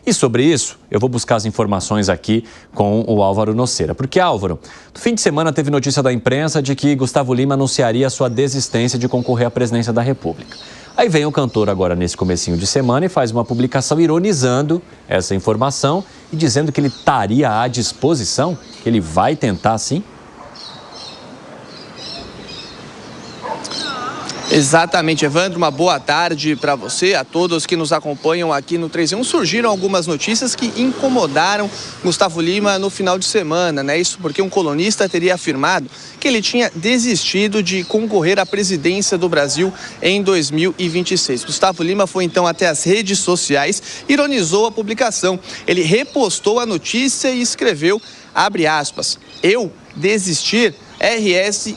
E sobre isso, eu vou buscar as informações aqui com o Álvaro Nocera. Porque, Álvaro, no fim de semana teve notícia da imprensa de que Gustavo Lima anunciaria sua desistência de concorrer à presidência da República. Aí vem o cantor agora nesse comecinho de semana e faz uma publicação ironizando essa informação e dizendo que ele estaria à disposição, que ele vai tentar sim. Exatamente, Evandro, uma boa tarde para você, a todos que nos acompanham aqui no 3 em 1. Surgiram algumas notícias que incomodaram Gustavo Lima no final de semana, né? Isso porque um colunista teria afirmado que ele tinha desistido de concorrer à presidência do Brasil em 2026. Gustavo Lima foi então até as redes sociais, ironizou a publicação. Ele repostou a notícia e escreveu, abre aspas, eu desistir? RS,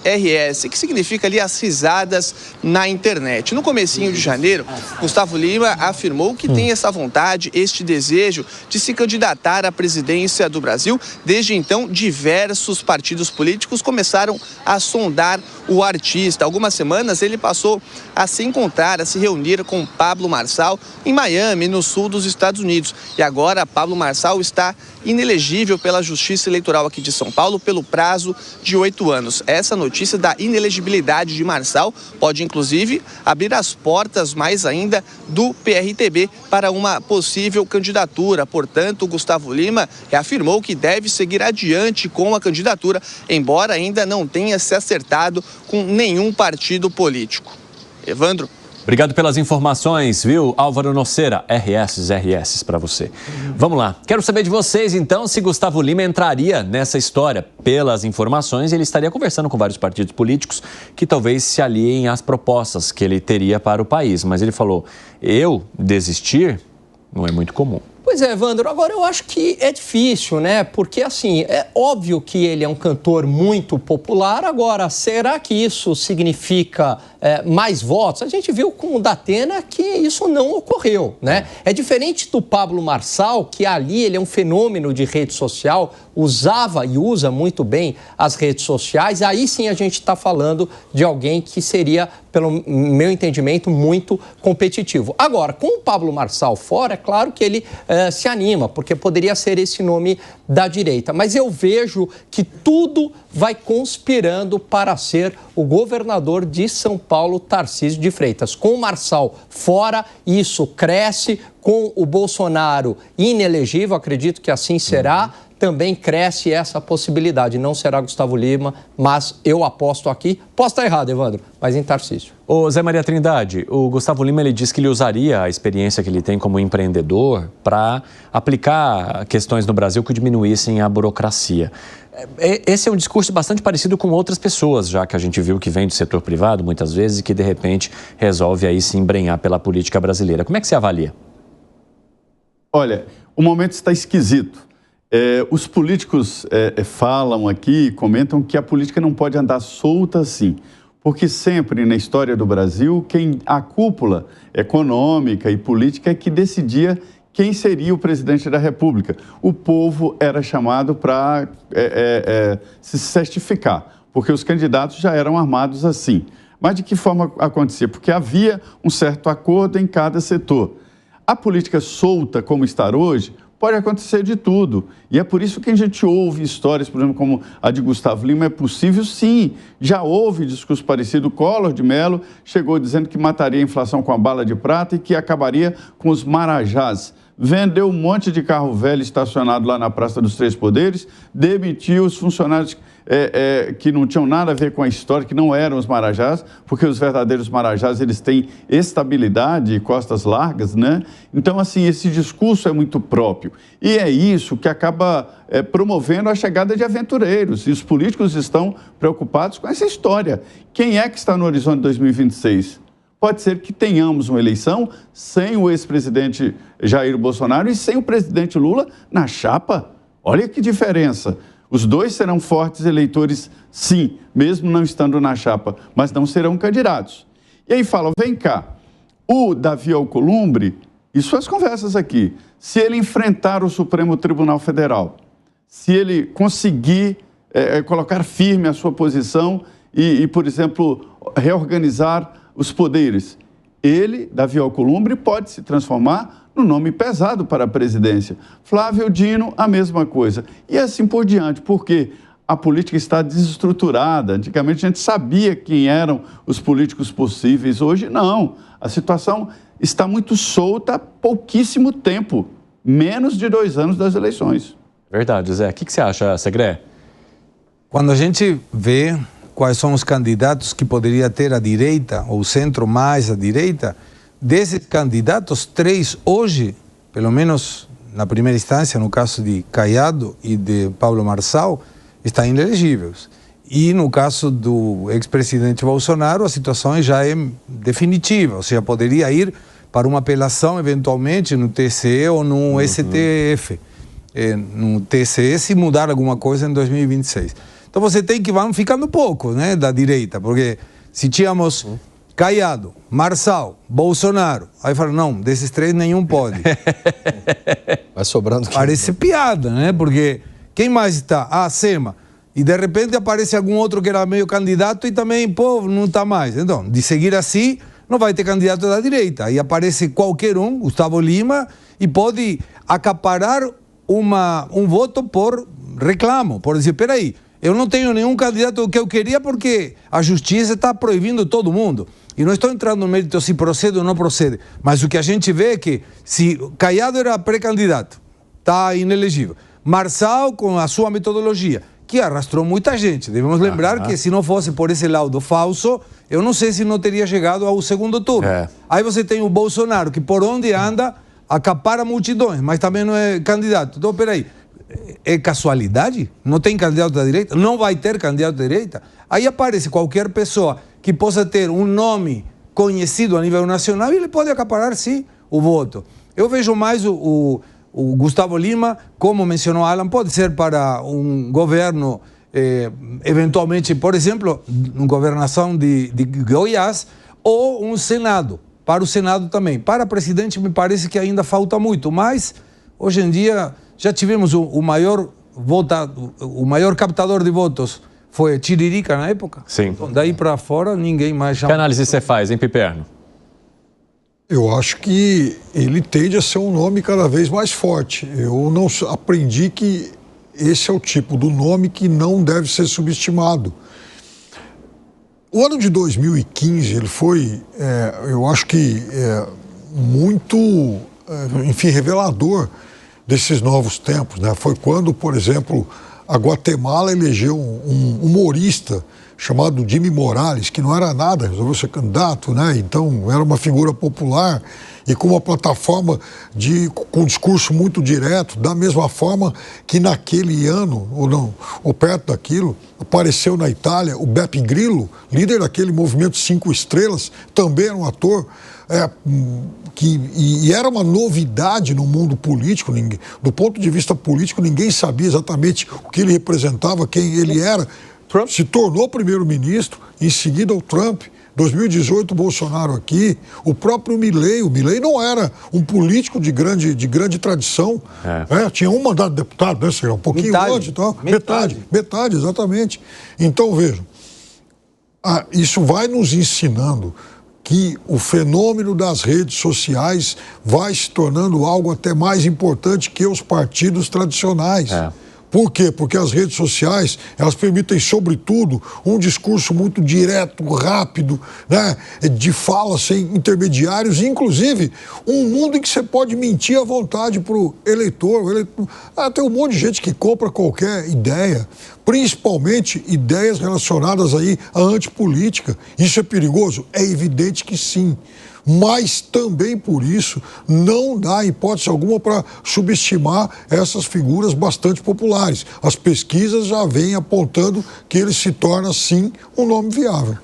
que significa ali as risadas na internet. No comecinho de janeiro, Gustavo Lima afirmou que tem essa vontade, este desejo de se candidatar à presidência do Brasil. Desde então, diversos partidos políticos começaram a sondar o artista. Algumas semanas ele passou a se encontrar, a se reunir com Pablo Marçal em Miami, no sul dos Estados Unidos. E agora Pablo Marçal está inelegível pela Justiça Eleitoral aqui de São Paulo pelo prazo de 8 anos. Essa notícia da inelegibilidade de Marçal pode, inclusive, abrir as portas mais ainda do PRTB para uma possível candidatura. Portanto, Gustavo Lima reafirmou que deve seguir adiante com a candidatura, embora ainda não tenha se acertado com nenhum partido político. Evandro. Obrigado pelas informações, viu? Álvaro Nocera, RS para você. Vamos lá. Quero saber de vocês, então, se Gustavo Lima entraria nessa história. Pelas informações, ele estaria conversando com vários partidos políticos que talvez se aliem às propostas que ele teria para o país. Mas ele falou, eu desistir não é muito comum. Pois é, Evandro, agora eu acho que é difícil, né? Porque, assim, é óbvio que ele é um cantor muito popular. Agora, será que isso significa mais votos? A gente viu com o Datena que isso não ocorreu, né? É diferente do Pablo Marçal, que ali ele é um fenômeno de rede social, usava e usa muito bem as redes sociais. Aí sim a gente está falando de alguém que seria, pelo meu entendimento, muito competitivo. Agora, com o Pablo Marçal fora, é claro que ele se anima, porque poderia ser esse nome da direita. Mas eu vejo que tudo vai conspirando para ser o governador de São Paulo, Tarcísio de Freitas. Com o Marçal fora, isso cresce. Com o Bolsonaro inelegível, acredito que assim será, também cresce essa possibilidade. Não será Gustavo Lima, mas eu aposto aqui, posso estar errado, Evandro, mas em Tarcísio. Ô Zé Maria Trindade, o Gustavo Lima ele disse que ele usaria a experiência que ele tem como empreendedor para aplicar questões no Brasil que diminuíssem a burocracia. Esse é um discurso bastante parecido com outras pessoas, já que a gente viu que vem do setor privado muitas vezes e que de repente resolve aí se embrenhar pela política brasileira. Como é que você avalia? Olha, o momento está esquisito. Os políticos falam aqui, comentam que a política não pode andar solta assim, porque sempre na história do Brasil, a cúpula econômica e política é que decidia quem seria o presidente da República. O povo era chamado para se certificar, porque os candidatos já eram armados assim. Mas de que forma acontecia? Porque havia um certo acordo em cada setor. A política solta, como está hoje, pode acontecer de tudo. E é por isso que a gente ouve histórias, por exemplo, como a de Gustavo Lima. É possível, sim. Já houve discurso parecido. Collor de Mello chegou dizendo que mataria a inflação com a bala de prata e que acabaria com os marajás. Vendeu um monte de carro velho estacionado lá na Praça dos Três Poderes, demitiu os funcionários que não tinham nada a ver com a história, que não eram os marajás, porque os verdadeiros marajás, eles têm estabilidade e costas largas, né? Então, assim, esse discurso é muito próprio. E é isso que acaba promovendo a chegada de aventureiros. E os políticos estão preocupados com essa história. Quem é que está no horizonte 2026? Pode ser que tenhamos uma eleição sem o ex-presidente Jair Bolsonaro e sem o presidente Lula na chapa. Olha que diferença. Os dois serão fortes eleitores, sim, mesmo não estando na chapa, mas não serão candidatos. E aí falam, vem cá, o Davi Alcolumbre, e suas conversas aqui, se ele enfrentar o Supremo Tribunal Federal, se ele conseguir colocar firme a sua posição e, por exemplo, reorganizar os poderes, ele, Davi Alcolumbre, pode se transformar um nome pesado para a presidência. Flávio Dino, a mesma coisa. E assim por diante, porque a política está desestruturada. Antigamente a gente sabia quem eram os políticos possíveis, hoje não. A situação está muito solta há pouquíssimo tempo, menos de 2 anos das eleições. Verdade, Zé. O que você acha, Segré? Quando a gente vê quais são os candidatos que poderia ter a direita, ou o centro mais à direita, desses candidatos, 3 hoje, pelo menos na primeira instância, no caso de Caiado e de Pablo Marçal, estão inelegíveis. E no caso do ex-presidente Bolsonaro, a situação já é definitiva, ou seja, poderia ir para uma apelação eventualmente no TCE ou no STF, no TCE, se mudar alguma coisa em 2026. Então você tem que vamos ficando pouco, né, da direita, porque se tínhamos Caiado, Marçal, Bolsonaro, aí fala, não, desses 3 nenhum pode. Vai sobrando. Parece piada, né, porque quem mais está? Ah, Sema. E de repente aparece algum outro que era meio candidato e também, pô, não está mais. Então, de seguir assim, não vai ter candidato da direita. Aí aparece qualquer um, Gustavo Lima, e pode acaparar um voto por reclamo. Por dizer, peraí, eu não tenho nenhum candidato que eu queria porque a justiça está proibindo todo mundo. E não estou entrando no mérito se procede ou não procede. Mas o que a gente vê é que se Caiado era pré-candidato, está inelegível. Marçal, com a sua metodologia, que arrastou muita gente. Devemos lembrar que se não fosse por esse laudo falso, eu não sei se não teria chegado ao segundo turno. Aí você tem o Bolsonaro, que por onde anda, acapara multidões, mas também não é candidato. Então, peraí, é casualidade? Não tem candidato da direita? Não vai ter candidato da direita? Aí aparece qualquer pessoa que possa ter um nome conhecido a nível nacional e ele pode acaparar, sim, o voto. Eu vejo mais o Gustavo Lima, como mencionou Alan, pode ser para um governo, eventualmente, por exemplo, uma governação de Goiás, ou um Senado, para o Senado também. Para presidente, me parece que ainda falta muito, mas hoje em dia já tivemos o maior captador de votos, foi Tiririca na época. Sim. Então, daí para fora, ninguém mais chama. Que análise você faz, hein, Piperno? Eu acho que ele tende a ser um nome cada vez mais forte. Eu não aprendi que esse é o tipo do nome que não deve ser subestimado. O ano de 2015, ele foi, eu acho que muito, enfim, revelador desses novos tempos, né? Foi quando, por exemplo, a Guatemala elegeu um humorista chamado Jimmy Morales, que não era nada, resolveu ser candidato, né? Então era uma figura popular e com uma plataforma com um discurso muito direto, da mesma forma que naquele ano, ou perto daquilo, apareceu na Itália o Beppe Grillo, líder daquele movimento 5 Estrelas, também era um ator, e era uma novidade no mundo político. Do ponto de vista político, ninguém sabia exatamente o que ele representava, quem ele era. Trump se tornou primeiro-ministro, em seguida o Trump, 2018 o Bolsonaro aqui, o próprio Milei. O Milei não era um político de grande tradição, tinha um mandato de deputado, né, seria um pouquinho antes e tal. Metade, exatamente. Então, vejam, isso vai nos ensinando que o fenômeno das redes sociais vai se tornando algo até mais importante que os partidos tradicionais. Por quê? Porque as redes sociais, elas permitem, sobretudo, um discurso muito direto, rápido, né? De fala sem intermediários, inclusive um mundo em que você pode mentir à vontade para o eleitor. Tem um monte de gente que compra qualquer ideia, principalmente ideias relacionadas aí à antipolítica. Isso é perigoso? É evidente que sim. Mas também por isso não dá hipótese alguma para subestimar essas figuras bastante populares. As pesquisas já vêm apontando que ele se torna, sim, um nome viável.